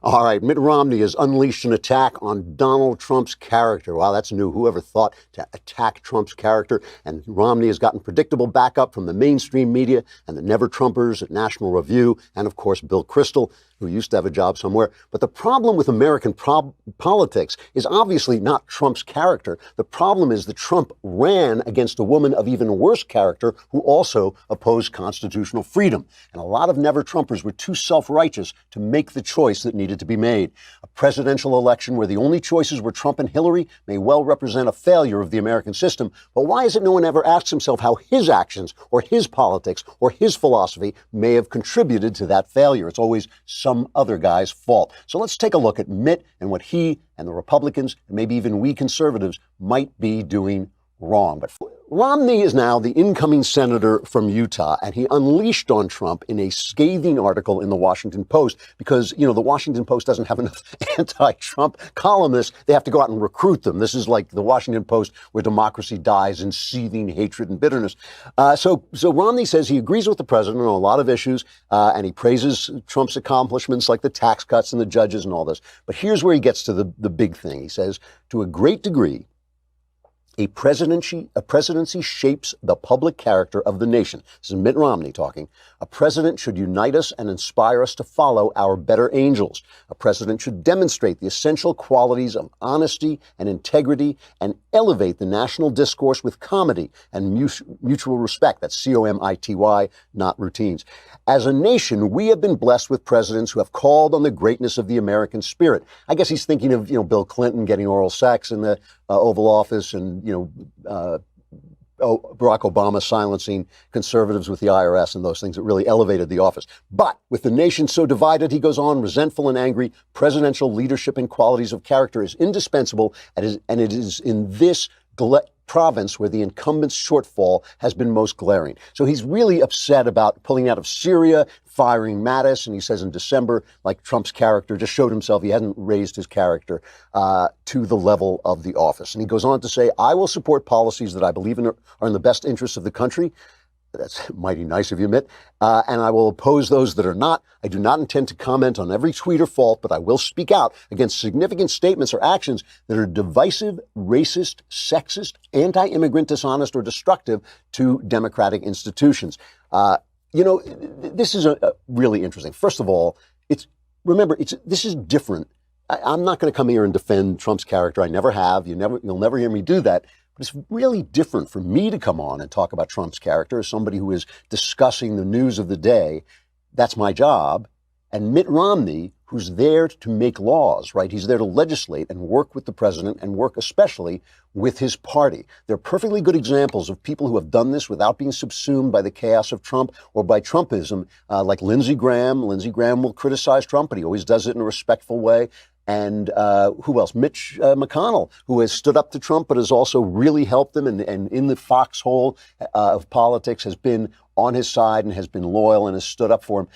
All right, Mitt Romney has unleashed an attack on Donald Trump's character. Wow, that's new. Whoever thought to attack Trump's character? And Romney has gotten predictable backup from the mainstream media and the Never Trumpers at National Review, and of course, Bill Kristol, who used to have a job somewhere. But the problem with American politics is obviously not Trump's character. The problem is that Trump ran against a woman of even worse character who also opposed constitutional freedom. And a lot of Never Trumpers were too self-righteous to make the choice that needed to be made. A presidential election where the only choices were Trump and Hillary may well represent a failure of the American system. But why is it no one ever asks himself how his actions or his politics or his philosophy may have contributed to that failure? It's always some other guy's fault. So let's take a look at Mitt and what he and the Republicans, and maybe even we conservatives, might be doing wrong. But Romney is now the incoming senator from Utah, and he unleashed on Trump in a scathing article in the Washington Post because, the Washington Post doesn't have enough anti-Trump columnists. They have to go out and recruit them. This is like the Washington Post where democracy dies in seething hatred and bitterness. So Romney says he agrees with the president on a lot of issues, and he praises Trump's accomplishments like the tax cuts and the judges and all this. But here's where he gets to the big thing. He says, to a great degree, a presidency shapes the public character of the nation. This is Mitt Romney talking. A president should unite us and inspire us to follow our better angels. A president should demonstrate the essential qualities of honesty and integrity and elevate the national discourse with comedy and mutual respect. That's COMITY, not routines. As a nation, we have been blessed with presidents who have called on the greatness of the American spirit. I guess he's thinking of, Bill Clinton getting oral sex in the Oval Office and, Barack Obama silencing conservatives with the IRS and those things that really elevated the office. But with the nation so divided, he goes on, resentful and angry, presidential leadership and qualities of character is indispensable, and it is in this province where the incumbent's shortfall has been most glaring. So he's really upset about pulling out of Syria, firing Mattis, and he says in December, like Trump's character just showed himself, he hadn't raised his character to the level of the office. And he goes on to say, I will support policies that I believe are in the best interests of the country. That's mighty nice of you, Mitt. And I will oppose those that are not. I do not intend to comment on every tweet or fault, but I will speak out against significant statements or actions that are divisive, racist, sexist, anti-immigrant, dishonest, or destructive to democratic institutions. This is really interesting. First of all, this is different. I'm not going to come here and defend Trump's character. I never have. You'll never hear me do that. But it's really different for me to come on and talk about Trump's character as somebody who is discussing the news of the day. That's my job. And Mitt Romney, who's there to make laws, right? He's there to legislate and work with the president and work especially with his party. They're perfectly good examples of people who have done this without being subsumed by the chaos of Trump or by Trumpism, like Lindsey Graham. Lindsey Graham will criticize Trump, but he always does it in a respectful way. And who else? Mitch McConnell, who has stood up to Trump, but has also really helped him and in the foxhole of politics has been on his side and has been loyal and has stood up for him.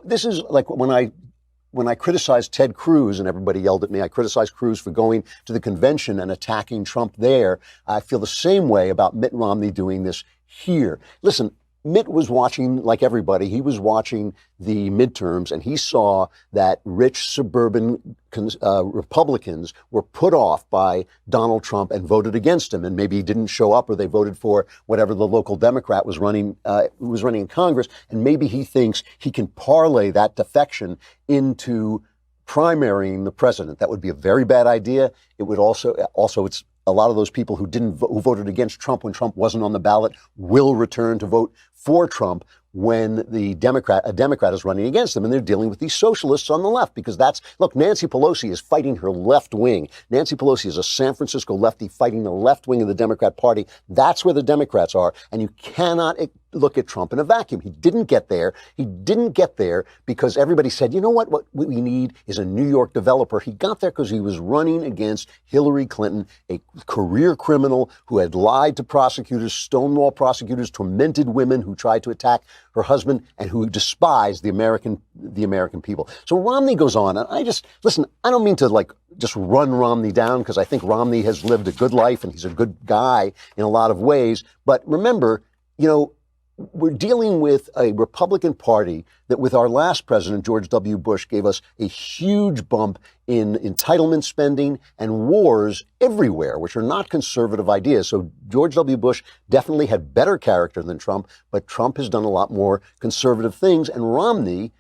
This is like when I criticized Ted Cruz and everybody yelled at me. I criticized Cruz for going to the convention and attacking Trump there. I feel the same way about Mitt Romney doing this here. Listen, Mitt was watching, like everybody, he was watching the midterms, and he saw that rich suburban Republicans were put off by Donald Trump and voted against him. And maybe he didn't show up, or they voted for whatever the local Democrat was running in Congress. And maybe he thinks he can parlay that defection into primarying the president. That would be a very bad idea. It would also it's a lot of those people who voted against Trump when Trump wasn't on the ballot will return to vote for Trump when a Democrat is running against them. And they're dealing with these socialists on the left because look, Nancy Pelosi is fighting her left wing. Nancy Pelosi is a San Francisco lefty fighting the left wing of the Democrat Party. That's where the Democrats are. And you cannot look at Trump in a vacuum. He didn't get there. He didn't get there because everybody said, you know what we need is a New York developer. He got there because he was running against Hillary Clinton, a career criminal who had lied to prosecutors, stonewall prosecutors, tormented women who tried to attack her husband, and who despised the American people. So Romney goes on, and I don't mean to just run Romney down because I think Romney has lived a good life and he's a good guy in a lot of ways. But remember, we're dealing with a Republican Party that with our last president, George W. Bush, gave us a huge bump in entitlement spending and wars everywhere, which are not conservative ideas. So George W. Bush definitely had better character than Trump, but Trump has done a lot more conservative things. And Romney,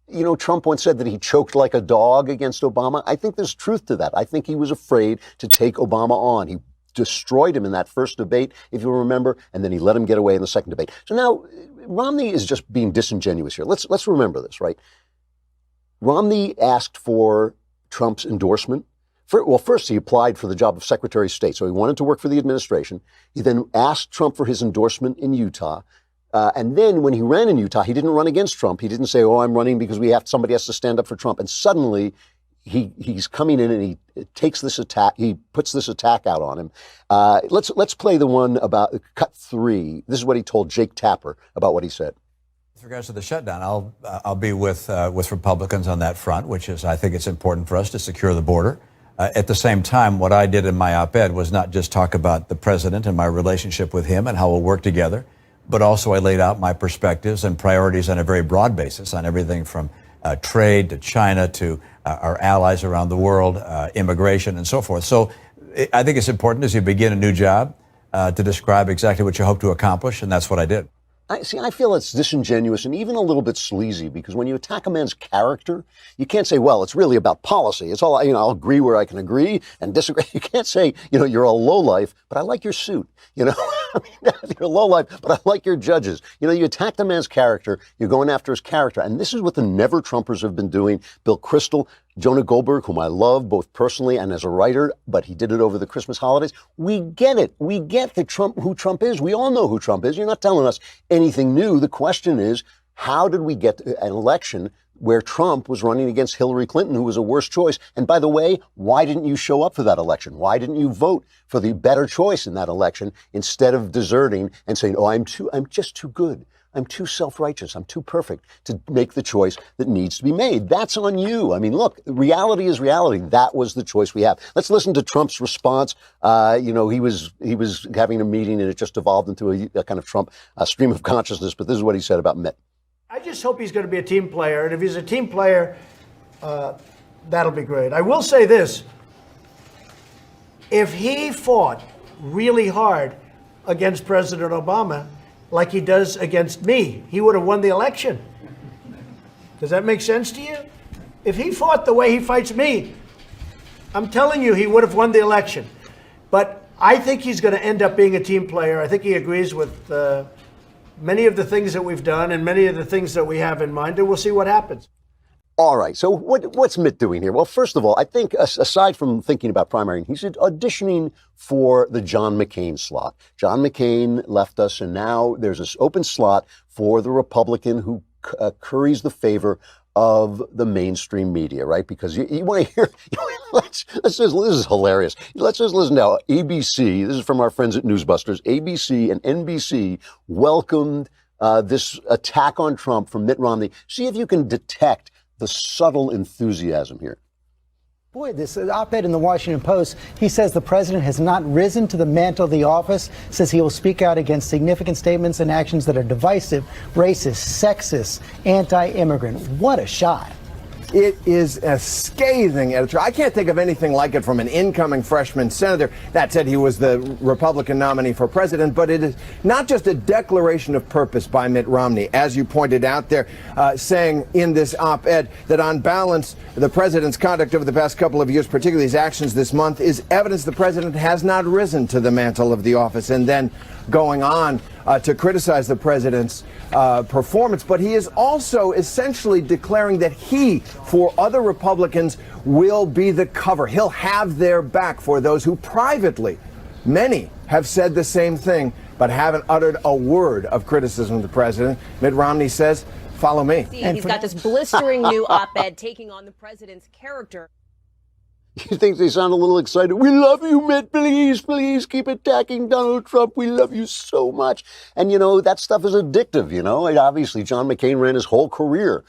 you know, Trump once said that he choked like a dog against Obama. I think there's truth to that. I think he was afraid to take Obama on. He destroyed him in that first debate, if you remember, and then he let him get away in the second debate. So now Romney is just being disingenuous here. Let's remember this, right? Romney asked for Trump's endorsement. First he applied for the job of Secretary of State, so he wanted to work for the administration. He then asked Trump for his endorsement in Utah. And then when he ran in Utah, he didn't run against Trump. He didn't say, oh, I'm running because somebody has to stand up for Trump. And suddenly he's coming in and he takes this attack. He puts this attack out on him. Let's play the one about cut 3. This is what he told Jake Tapper about what he said. With regards to the shutdown, I'll be with Republicans on that front, which is I think it's important for us to secure the border. At the same time, what I did in my op-ed was not just talk about the president and my relationship with him and how we'll work together, but also I laid out my perspectives and priorities on a very broad basis on everything from trade to China to our allies around the world, immigration and so forth. So I think it's important as you begin a new job to describe exactly what you hope to accomplish, and that's what I did. I feel it's disingenuous and even a little bit sleazy because when you attack a man's character, you can't say, well, it's really about policy. It's all, I'll agree where I can agree and disagree. You can't say, you're a lowlife, but I like your suit. You're a lowlife, but I like your judges. You attack the man's character, you're going after his character. And this is what the Never Trumpers have been doing. Bill Kristol, Jonah Goldberg, whom I love both personally and as a writer, but he did it over the Christmas holidays. We get it. We get who Trump is. We all know who Trump is. You're not telling us anything new. The question is, how did we get an election where Trump was running against Hillary Clinton, who was a worse choice? And by the way, why didn't you show up for that election? Why didn't you vote for the better choice in that election instead of deserting and saying, oh, I'm just too good. I'm too self-righteous. I'm too perfect to make the choice that needs to be made. That's on you. I mean, look, reality is reality. That was the choice we have. Let's listen to Trump's response. He was having a meeting and it just evolved into a kind of Trump stream of consciousness. But this is what he said about Mitt. I just hope he's going to be a team player. And if he's a team player, that'll be great. I will say this. If he fought really hard against President Obama, like he does against me, he would have won the election. Does that make sense to you? If he fought the way he fights me, I'm telling you, he would have won the election. But I think he's going to end up being a team player. I think he agrees with many of the things that we've done and many of the things that we have in mind, and we'll see what happens. All right. So what's Mitt doing here? Well, first of all, I think aside from thinking about primarying, he's auditioning for the John McCain slot. John McCain left us, and now there's this open slot for the Republican who curries the favor of the mainstream media, right? Because you want to hear, this is hilarious. Let's just listen now. ABC, this is from our friends at Newsbusters, ABC and NBC welcomed this attack on Trump from Mitt Romney. See if you can detect the subtle enthusiasm here. Boy, this op-ed in the Washington Post, he says the president has not risen to the mantle of the office, says he will speak out against significant statements and actions that are divisive, racist, sexist, anti-immigrant. What a shot. It is a scathing editorial. I can't think of anything like it from an incoming freshman senator. That said, he was the Republican nominee for president, but it is not just a declaration of purpose by Mitt Romney, as you pointed out there, saying in this op-ed that on balance, the president's conduct over the past couple of years, particularly his actions this month, is evidence the president has not risen to the mantle of the office, and then going on to criticize the president's performance. But he is also essentially declaring that he, for other Republicans, will be the cover. He'll have their back for those who privately, many have said the same thing, but haven't uttered a word of criticism of the president. Mitt Romney says, follow me. He's got this blistering new op-ed taking on the president's character. You think they sound a little excited? We love you, Mitt. Please, please keep attacking Donald Trump. We love you so much. And, that stuff is addictive, Obviously, John McCain ran his whole career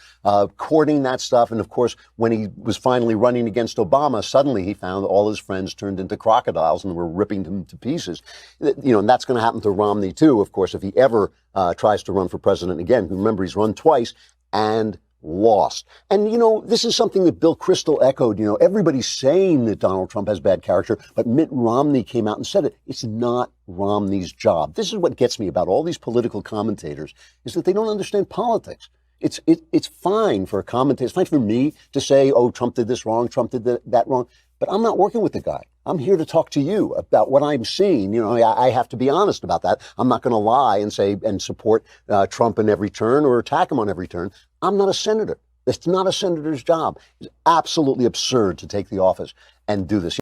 courting that stuff. And, of course, when he was finally running against Obama, suddenly he found all his friends turned into crocodiles and were ripping him to pieces. And that's going to happen to Romney, too, of course, if he ever tries to run for president again. Remember, he's run twice and lost. And, this is something that Bill Kristol echoed. Everybody's saying that Donald Trump has bad character, but Mitt Romney came out and said it. It's not Romney's job. This is what gets me about all these political commentators, is that they don't understand politics. It's fine for a commentator. It's fine for me to say, oh, Trump did this wrong, Trump did that wrong. But I'm not working with the guy. I'm here to talk to you about what I'm seeing. I have to be honest about that. I'm not going to lie and say and support Trump in every turn or attack him on every turn. I'm not a senator. It's not a senator's job. It's absolutely absurd to take the office and do this.